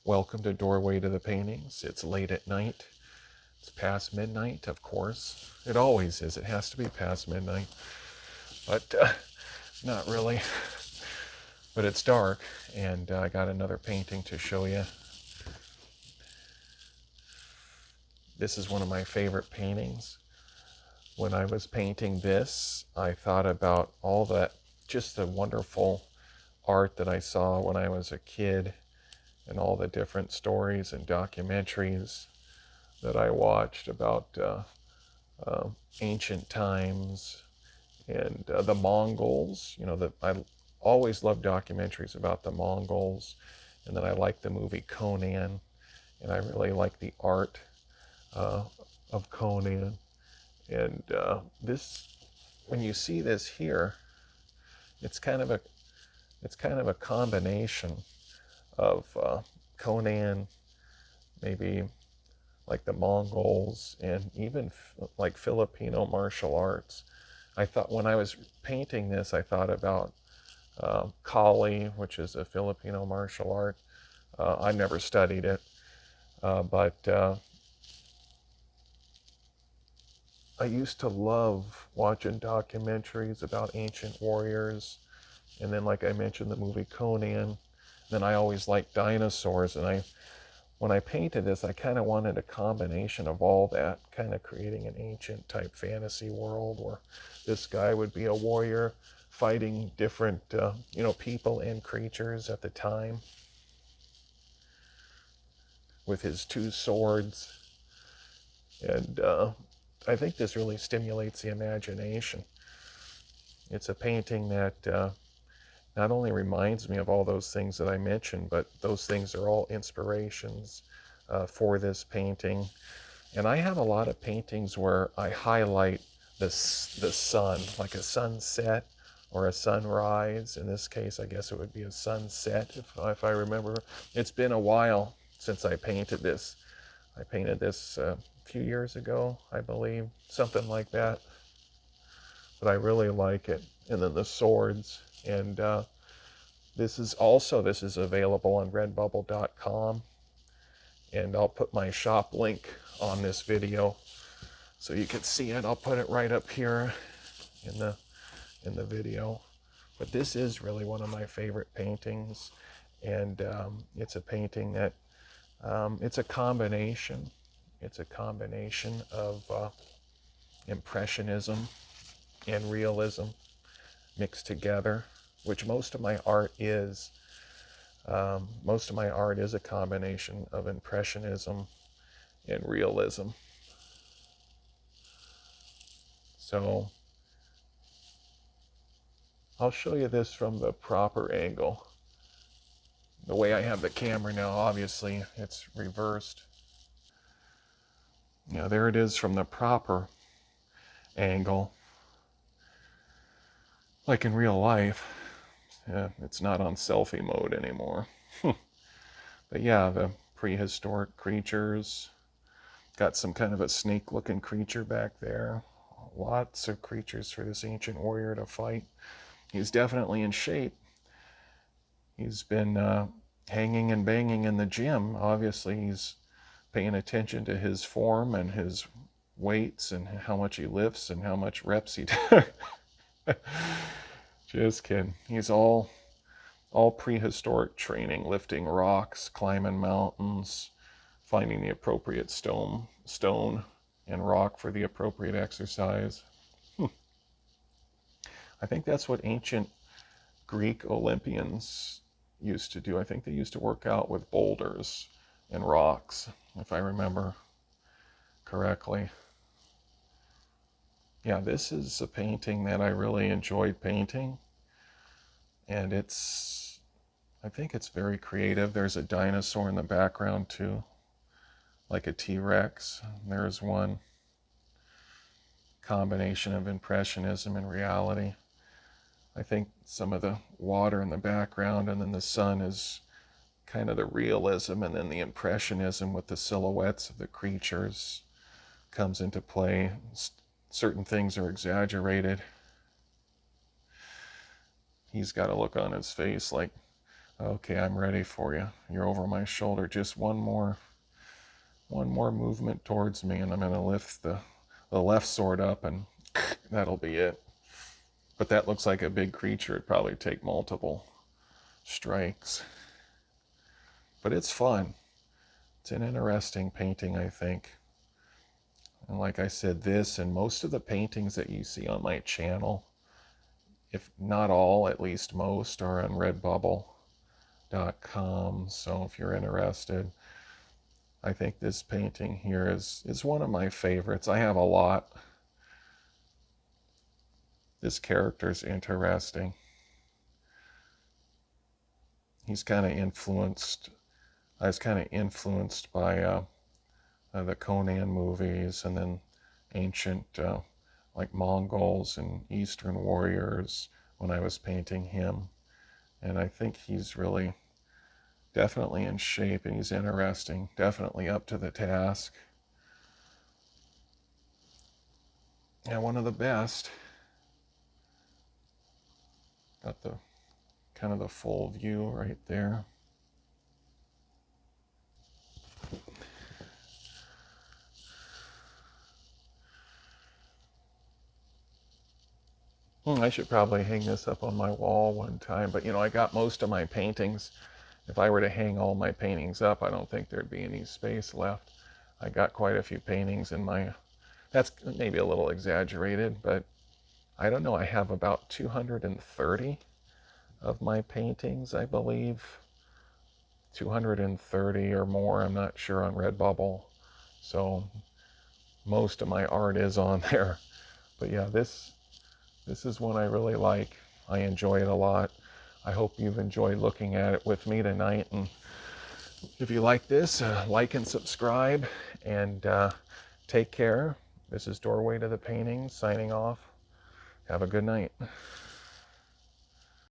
Welcome to Doorway to the Paintings. It's late at night. It's past midnight, of course. It always is. It has to be past midnight. But not really. But it's dark, and I got another painting to show you. This is one of my favorite paintings. When I was painting this, I thought about all that, just the wonderful art that I saw when I was a kid, and all the different stories and documentaries that I watched about ancient times and the Mongols. I always loved documentaries about the Mongols, and then I liked the movie Conan, and I really like the art of Conan. And this, when you see this here, it's kind of a combination of Conan, maybe like the Mongols, and even like Filipino martial arts. I thought when I was painting this, I thought about Kali, which is a Filipino martial art. I never studied it, but I used to love watching documentaries about ancient warriors. And then, like I mentioned, the movie Conan. Then I always liked dinosaurs, and when I painted this, I kind of wanted a combination of all that, kind of creating an ancient type fantasy world where this guy would be a warrior fighting different, people and creatures at the time with his two swords. And I think this really stimulates the imagination. It's a painting that not only reminds me of all those things that I mentioned, but those things are all inspirations for this painting. And I have a lot of paintings where I highlight the sun, like a sunset or a sunrise. In this case, I guess it would be a sunset, if I remember. It's been a while since I painted this. I painted this a few years ago, I believe, something like that. But I really like it. And then the swords. And this is available on redbubble.com. And I'll put my shop link on this video so you can see it. I'll put it right up here in the video. But this is really one of my favorite paintings. And it's a painting that it's a combination. It's a combination of impressionism and realism mixed together, which most of my art is. Most of my art is a combination of impressionism and realism. So I'll show you this from the proper angle. The way I have the camera now, obviously, it's reversed. There it is from the proper angle. Like in real life, it's not on selfie mode anymore. But yeah, the prehistoric creatures. Got some kind of a snake-looking creature back there. Lots of creatures for this ancient warrior to fight. He's definitely in shape. He's been hanging and banging in the gym. Obviously, he's paying attention to his form and his weights and how much he lifts and how much reps he does. Just kidding. He's all prehistoric training, lifting rocks, climbing mountains, finding the appropriate stone and rock for the appropriate exercise. I think that's what ancient Greek Olympians used to do. I think they used to work out with boulders and rocks, if I remember correctly. Yeah, this is a painting that I really enjoyed painting. And I think it's very creative. There's a dinosaur in the background too, like a T-Rex. There's one. Combination of impressionism and reality. I think some of the water in the background and then the sun is kind of the realism, and then the impressionism with the silhouettes of the creatures comes into play. Certain things are exaggerated. He's got a look on his face like, Okay, I'm ready for you. You're over my shoulder. Just one more movement towards me, and I'm going to lift the left sword up, and that'll be it. But that looks like a big creature. It'd probably take multiple strikes. But it's fun. It's an interesting painting, I think. And like I said, this and most of the paintings that you see on my channel, if not all, at least most, are on them..com. So if you're interested, I think this painting here is one of my favorites. I have a lot. This character's interesting. He's kind of influenced. I was kind of influenced by the Conan movies, and then ancient like Mongols and Eastern warriors when I was painting him. And I think he's really definitely in shape, and he's interesting, definitely up to the task. And one of the best. Got the kind of the full view right there. I should probably hang this up on my wall one time, but I got most of my paintings. If I were to hang all my paintings up, I don't think there'd be any space left. I got quite a few paintings in my, that's maybe a little exaggerated, but I don't know, I have about 230 of my paintings, I believe. 230 or more, I'm not sure, on Redbubble. So most of my art is on there. But yeah, this is one I really like. I enjoy it a lot. I hope you've enjoyed looking at it with me tonight. And if you like this, like and subscribe. And take care. This is Doorway to the Painting signing off. Have a good night.